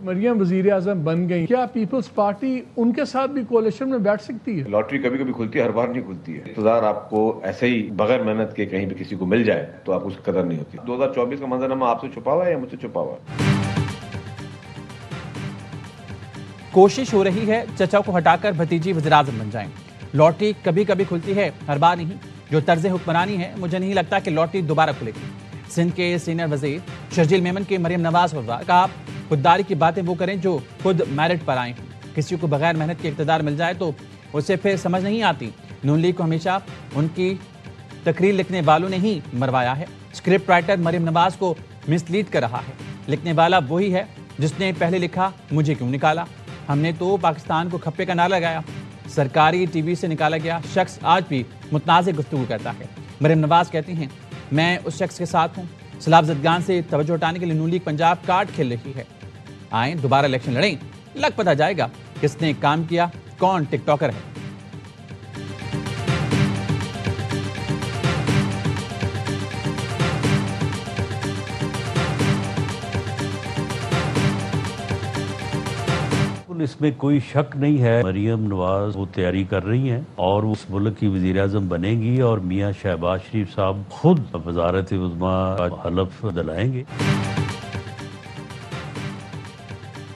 मरियम वजीर आजम बन गई, क्या पीपल्स पार्टी उनके साथ भी कोalition में बैठ सकती है? लॉटरी कभी कभी खुलती है, हर बार नहीं खुलती है। इक़्तिदार आपको ऐसे ही बगैर मेहनत के कहीं भी किसी को मिल जाए तो आपको उसकी कदर नहीं होती। 2024 का मंजरनामा आपसे छुपा हुआ है या मुझसे छुपा हुआ है? कोशिश हो रही है चचा को हटाकर भतीजी वज़ीर-ए-आज़म बन जाएं। लॉटरी कभी कभी खुलती है, हर बार नहीं। जो तर्ज हुक्मरानी है, मुझे नहीं लगता कि लॉटरी दोबारा खुलेगी। सिंध के सीनियर वजीर शर्जील मेमन के मरियम नवाज पर कहा, खुददारी की बातें वो करें जो खुद मेरिट पर आए। किसी को बगैर मेहनत के इक़्तिदार मिल जाए तो उसे फिर समझ नहीं आती। नून लीग को हमेशा उनकी तकरीर लिखने वालों ने ही मरवाया है। स्क्रिप्ट राइटर मरियम नवाज को मिसलीड कर रहा है। लिखने वाला वही है जिसने पहले लिखा मुझे क्यों निकाला। हमने तो पाकिस्तान को खप्पे का नारा लगाया। सरकारी टीवी से निकाला गया शख्स आज भी मुतनाज़ गुफ्तगू करता है। मरियम नवाज कहती हैं, मैं उस शख्स के साथ हूँ। सैलाब ज़दगान से तवज्जो हटाने के लिए नून लीग पंजाब कार्ड खेल रही है। आए दोबारा इलेक्शन लड़ें, लग पता जाएगा किसने काम किया, कौन टिकटॉकर है। इसमें कोई शक नहीं है, मरियम नवाज वो तैयारी कर रही हैं और उस मुल्क की वज़ीर-ए-आज़म बनेंगी और मियां शहबाज शरीफ साहब खुद वज़ारत उज़्मा का हलफ दिलाएंगे।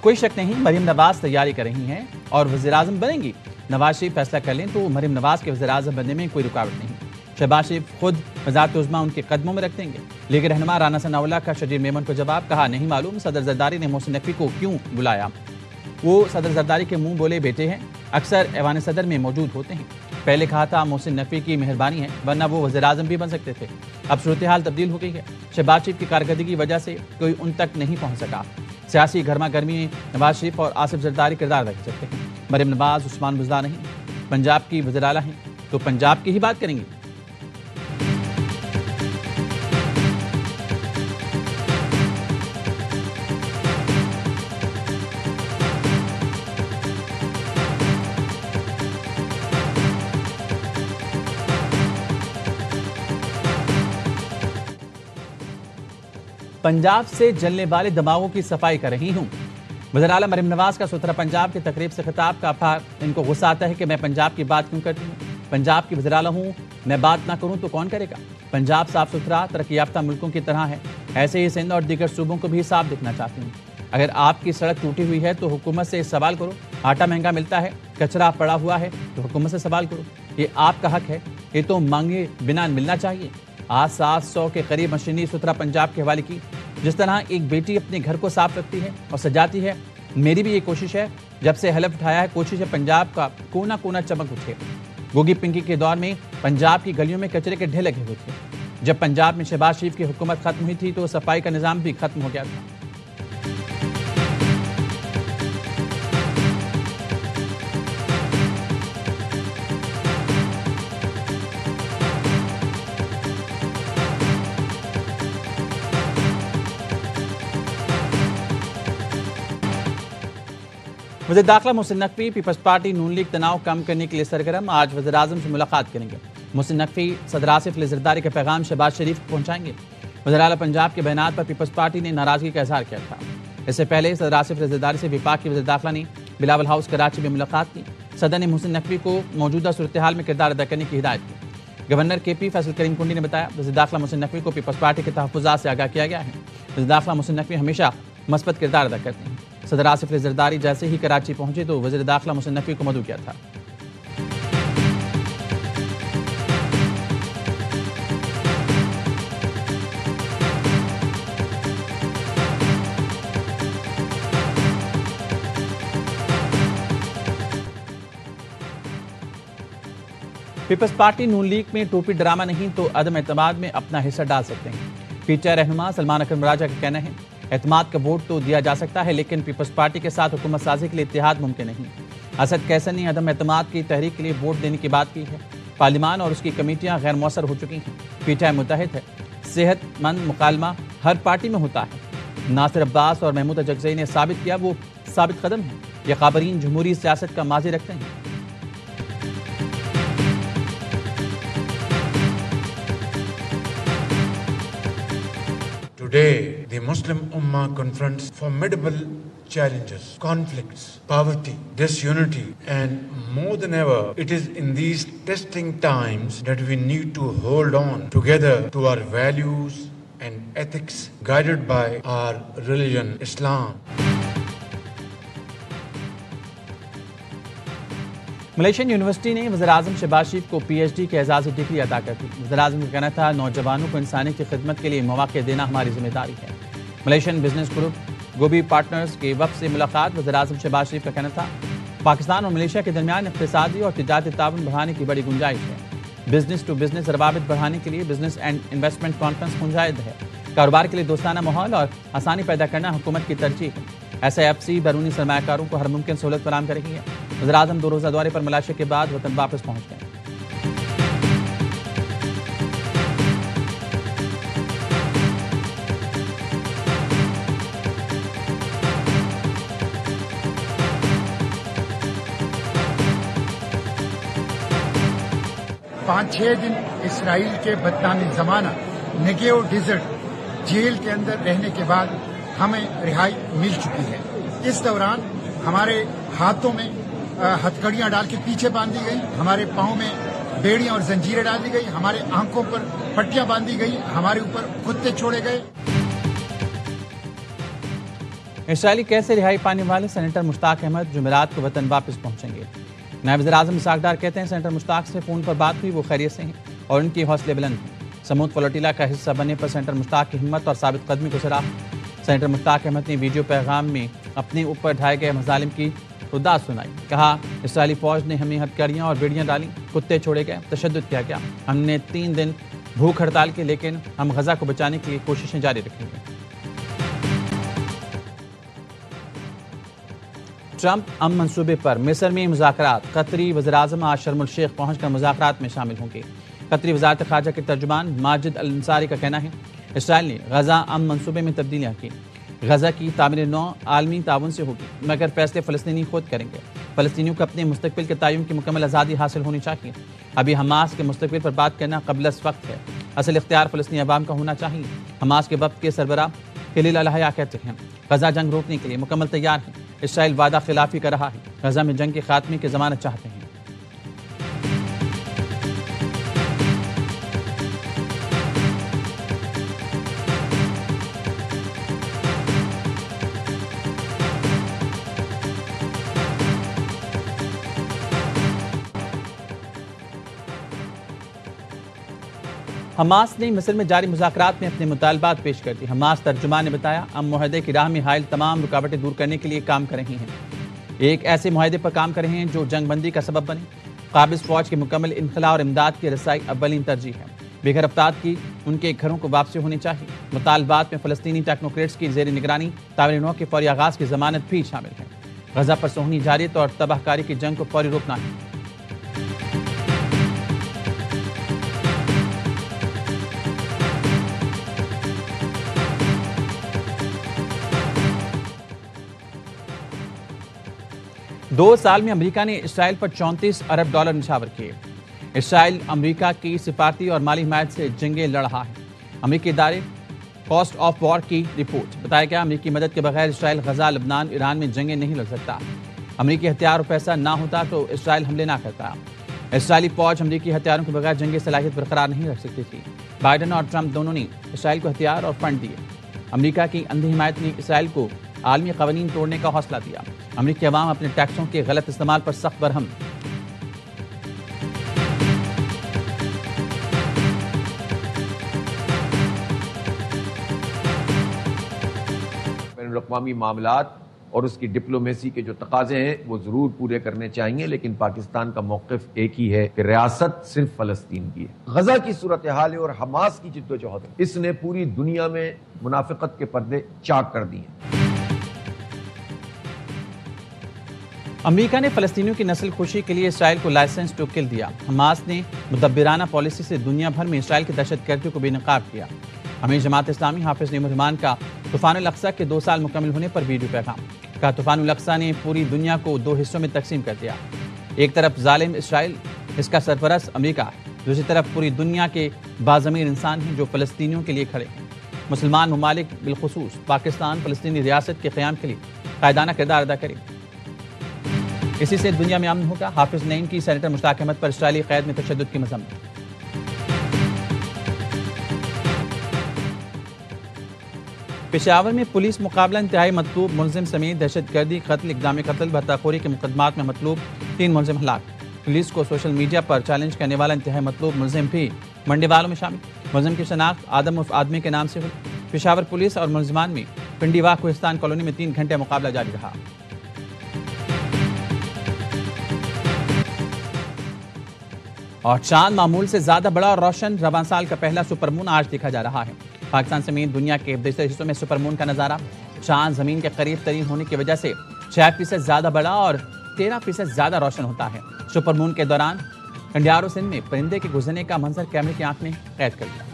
कोई शक नहीं, मरियम नवाज तैयारी कर रही हैं और वज़ीर-ए-आज़म बनेंगी। नवाज शरीफ फैसला कर लें तो मरियम नवाज के वज़ीर-ए-आज़म बनने में कोई रुकावट नहीं। शहबाज शरीफ खुद वज़ारत उज़्मा उनके कदमों में रख देंगे। लीग रहनुमा राना सनाउल्लाह का शर्जील मेमन को जवाब, कहा नहीं मालूम सदर जरदारी ने मोहसिन नकवी को क्यों बुलाया। वो सदर जरदारी के मुंह बोले बेटे हैं, अक्सर ऐवान सदर में मौजूद होते हैं। पहले कहा था मोहसिन नकवी की मेहरबानी है, वरना वो वज़ीर-ए-आज़म भी बन सकते थे। अब सूरत हाल तब्दील हो गई है। शहबाज शरीफ की कारकर्दगी की वजह से कोई उन तक नहीं पहुंच सका। सियासी गर्मा गर्मी में नवाज शरीफ और आसिफ जरदारी किरदार रख सकते हैं। मरियम नवाज उस्मान बुज़दार नहीं, पंजाब की वज़ीर आला हैं तो पंजाब की ही बात करेंगे। पंजाब से जलने वाले दबावों की सफाई कर रही हूँ। वज़ीर आला मरियम नवाज का सुथरा पंजाब की तकरीब से खिताब का अफार, इनको गुस्सा आता है कि मैं पंजाब की बात क्यों करती हूँ। पंजाब की वज़ीर आला हूँ, मैं बात ना करूँ तो कौन करेगा। पंजाब साफ सुथरा तरक्की याफ्ता मुल्कों की तरह है, ऐसे ही सिंध और दीगर सूबों को भी साफ दिखना चाहती हूँ। अगर आपकी सड़क टूटी हुई है तो हुकूमत से सवाल करो। आटा महंगा मिलता है, कचरा पड़ा हुआ है तो हुकूमत से सवाल करो। ये आपका हक है, ये तो मांगे बिना मिलना चाहिए। आज 700 के करीब मशीनरी सुथरा पंजाब के हवाले की। जिस तरह एक बेटी अपने घर को साफ रखती है और सजाती है, मेरी भी ये कोशिश है। जब से हलफ उठाया है, कोशिश है पंजाब का कोना कोना चमक उठे। गोगी पिंकी के दौर में पंजाब की गलियों में कचरे के ढेर लगे हुए थे। जब पंजाब में शहबाज शरीफ की हुकूमत खत्म हुई थी तो सफाई का निज़ाम भी खत्म हो गया था। वज़ीर दाखिला मोहसिन नकवी पीपल्स पार्टी नून लीग तनाव कम करने के लिए सरगर्म। आज वज़ीर-ए-आज़म से मुलाकात करेंगे। मोहसिन नकवी सदर आसिफ अली ज़रदारी का पैगाम शहबाज शरीफ को पहुँचाएंगे। वज़ीर आला पंजाब के बयानात पर पीपल्स पार्टी ने नाराज़गी का इजहार किया था। इससे पहले सदर आसिफ अली ज़रदारी से विफाक के वज़ीर दाखिला ने बिलावल हाउस कराची में मुलाकात की। सदर ने मोहसिन नकवी को मौजूदा सूरत हाल में किरदार अदा करने की हिदायत की। गवर्नर KP फैसल करीम कुंडी ने बताया, वज़ीर दाखिला मोहसिन नकवी को पीपल्स पार्टी के तहफ़्फ़ुज़ात से आगाह किया गया है। वज़ीर दाखिला मोहसिन नकवी हमेशा मस्बत किरदार अदा करते हैं। सदर आसिफ अली ज़रदारी जैसे ही कराची पहुंचे तो वज़ीर दाखिला मोहसिन नकवी को मदऊ किया था। पीपल्स पार्टी नून लीग में टोपी ड्रामा नहीं तो अदम एतमाद में अपना हिस्सा डाल सकते हैं। PTI रहनुमा सलमान अकरम राजा का कहना है, एतमाद का वोट तो दिया जा सकता है लेकिन पीपल्स पार्टी के साथ हुकूमत साजी के लिए इत्तेहाद मुमकिन नहीं। असद कैसर ने अदम एतमाद की तहरीक के लिए वोट देने की बात की है। पार्लिमान और उसकी कमेटियां गैर मौसर हो चुकी हैं। PTI मुतहद है। सेहतमंद मुकालमा हर पार्टी में होता है। नासिर अब्बास और महमूद अजगज़ई ने साबित किया वो साबित कदम है। ये क़ाबरीन जमहूरी सियासत का माजी रखते हैं। Today, the Muslim Ummah confronts formidable challenges, conflicts, poverty, disunity, and more than ever, it is in these testing times that we need to hold on together to our values and ethics guided by our religion, Islam. Malaysian university ने वज़ीर-ए-आज़म शहबाज शरीफ को PhD की एजाज़ी degree अता कर दी। वज़ीर-ए-आज़म का कहना था, नौजवानों को इंसानी की खिदमत के लिए मौक़े देना हमारी जिम्मेदारी है। मलेशियन बिजनेस ग्रुप गोबी पार्टनर्स के वफ़द से मुलाकात। वज़ीर-ए-आज़म शहबाज शरीफ का कहना था, पाकिस्तान और मलेशिया के दरमियान इक़्तिसादी और तिजारती ताउन बढ़ाने की बड़ी गुंजाइश है। बिजनेस टू बिजनेस रवाबित बढ़ाने के लिए बिजनेस एंड इन्वेस्टमेंट कॉन्फ्रेंस मुंजायद है। कारोबार के लिए दोस्ताना माहौल और आसानी पैदा करना हुकूमत की तरजीह है। SIFC बैरूनी सरमायाकारों को हर मुमकिन सहूलत फराहम कर रही है। वज़ीर-ए-आज़म 2 रोज़ा दौरे पर मलेशिया के बाद वतन वापस पहुँच गए। पाँच छह दिन इसराइल के बदनामी ज़माना नेगेव डिजर्ट जेल के अंदर रहने के बाद हमें रिहाई मिल चुकी है। इस दौरान हमारे हाथों में हथकड़ियां डाल के पीछे बांध दी गई, हमारे पांव में बेड़ियां और जंजीरें डाल दी गई, हमारे आंखों पर पट्टियां बांधी गई, हमारे ऊपर कुत्ते छोड़े गए। इसराइली कैद से रिहाई पाने वाले सेनेटर मुश्ताक अहमद जुमेरात को वतन वापस पहुंचेंगे। नायब वज़ीर-ए-आज़म इसहाक डार कहते हैं, सेनेटर मुश्ताक से फ़ोन पर बात हुई, वो खैरियत से हैं और उनकी हौसले बुलंद हैं। समूद फ्लोटिला का हिस्सा बनने पर सेनेटर मुश्ताक की हिम्मत और साबित कदमी को सराहा। सेनेटर मुश्ताक अहमद ने वीडियो पैगाम में अपने ऊपर ढाए गए मज़ालिम की उदास सुनाई। कहा, इसराइली फ़ौज ने हमें हथकड़ियाँ और बेड़ियाँ डाली, कुत्ते छोड़े गए, तशद्दुद किया गया। हमने 3 दिन भूख हड़ताल की, लेकिन हम गजा को बचाने के लिए कोशिशें जारी रखेंगे। ट्रंप अमन मंसूबे पर मिस्र में मुज़ाकरात। कतरी वज़ीर-ए-आज़म आज शर्म अल-शेख पहुंचकर मुज़ाकरात में शामिल होंगे। कतरी वज़ारत ख़ारजा के तर्जुमान माजिद अल अंसारी का कहना है, इसराइल ने गजा अमन मंसूबे में तब्दीलियाँ की। गजा की तामीर नौ आलमी ताउन से होगी, मगर फैसले फ़लस्तीनी खुद करेंगे। फ़लस्तीनियों को अपने मुस्तक़बिल के तयन की मुकम्मल आज़ादी हासिल होनी चाहिए। अभी हमास के मुस्तक़बिल पर बात करना क़ब्ल वक्त है। असल इख्तियार फ़लस्तीनी अवाम का होना चाहिए। हमास के वक्त के सरबराह खलील अल-हया कहते हैं, गजा जंग रोकने के लिए मुकम्मल तैयार है। इसराइल वादा खिलाफी कर रहा है, गजा में जंग के खात्मे की ज़मानत चाहते हैं। हमास ने मिस्र में जारी मुज़ाकरात में अपने मुतालबात पेश कर दी। हमास तर्जुमान ने बताया, हम मुआहदे की राह में हायल तमाम रुकावटें दूर करने के लिए काम कर रहे हैं। एक ऐसे मुआहदे पर काम कर रहे हैं जो जंगबंदी का सबब बने। काबिज फ़ौज के मुकम्मल इनखला और इमदाद की रसाई अव्वलीन तरजीह है। बेघर अफराद की उनके घरों को वापसी होनी चाहिए। मुतालबात में फ़लस्तीनी टेक्नोक्रेट्स की ज़ेर निगरानी तामीर नौ के फौरी आगाज़ की ज़मानत भी शामिल है। गजा पर सोहनी जारियत और तबाहकारी की जंग को फौरी रोकना है। दो साल में अमेरिका ने इसराइल पर $34 अरब निछावर किए। इसराइल अमेरिका की सिफारती और माली हिमायत से जंगें लड़ रहा है। अमेरिकी इदारे कॉस्ट ऑफ वॉर की रिपोर्ट बताया गया, अमेरिकी मदद के बगैर इसराइल गजा, लबनान, ईरान में जंगें नहीं लड़ सकता। अमेरिकी हथियार और पैसा ना होता तो इसराइल हमले ना करता। इसराइली फौज अमेरिकी हथियारों के बगैर जंगी सलाहियत बरकरार नहीं रख सकती थी। बाइडन और ट्रंप दोनों ने इसराइल को हथियार और फंड दिए। अमेरिका की अंधी हिमायत ने इसराइल को आलमी क़वानीन तोड़ने का हौसला दिया। अमेरिकी अवाम अपने टैक्सों के गलत इस्तेमाल पर सख्त बरहम। बैनुल-अक़वामी मामलात और उसकी डिप्लोमेसी के जो तकाजे हैं वो जरूर पूरे करने चाहिए, लेकिन पाकिस्तान का मौक़िफ़ एक ही है कि रियासत सिर्फ फ़लस्तीन की है। गजा की सूरत हाल है और हमास की जिद्दोजहद है, इसने पूरी दुनिया में मुनाफिकत के पर्दे चाक कर दिए हैं। अमेरिका ने फ़लस्तीनियों की नस्ल खुशी के लिए इसराइल को लाइसेंस टू किल दिया। हमास ने मुदब्बिराना पॉलिसी से दुनिया भर में इसराइल की दहशतगर्दी को बेनकाब किया। अमीर जमात इस्लामी हाफिज रहमान का तूफ़ान अल-अक़सा के 2 साल मुकम्मल होने पर वीडियो पैगाम। कहा, तूफ़ान अल-अक़सा ने पूरी दुनिया को 2 हिस्सों में तकसीम कर दिया। एक तरफ जालिम इसराइल, इसका सरपरस्त अमेरिका है, दूसरी तरफ पूरी दुनिया के बाज़मीर इंसान हैं जो फ़लस्तीनियों के लिए खड़े हैं। मुसलमान ममालिक बिलखुसूस पाकिस्तान फलस्तीनी रियासत के क़याम के लिए कायदाना किरदार अदा करे। इसी से दुनिया में अमन होगा। हाफिज नईम की सेनेटर मुश्ताक अहमद पर इसराइली कैद में तशद्दुद की मज़म्मत। पेशावर में पुलिस मुकाबला इंतहाई मतलूब मुलजिम समेत दहशतगर्दी, कत्ल, इक़दाम कत्ल, बहताखोरी के मुकदमात में मतलूब 3 मुलजिम हलाक। पुलिस को सोशल मीडिया पर चैलेंज करने वाला इंतहाई मतलूब मुलजिम भी मंडी वालों में शामिल। मुलजिम की शनाख्त आदम उर्फ आदमी के नाम से हुई। पेशावर पुलिस और मुलजिमान में पिंडीवाह कोहिस्तान कॉलोनी में 3 घंटे मुकाबला जारी रहा। और चांद मामूल से ज्यादा बड़ा और रोशन। रवान साल का पहला सुपरमून आज देखा जा रहा है। पाकिस्तान समेत दुनिया के दूसरे हिस्सों में सुपरमून का नजारा। चांद जमीन के करीब तरीन होने की वजह से 6% ज्यादा बड़ा और 13% ज्यादा रोशन होता है। सुपरमून के दौरान कंडियारो सिंध में परिंदे के गुजरने का मंजर कैमरे की आंख में कैद कर लिया।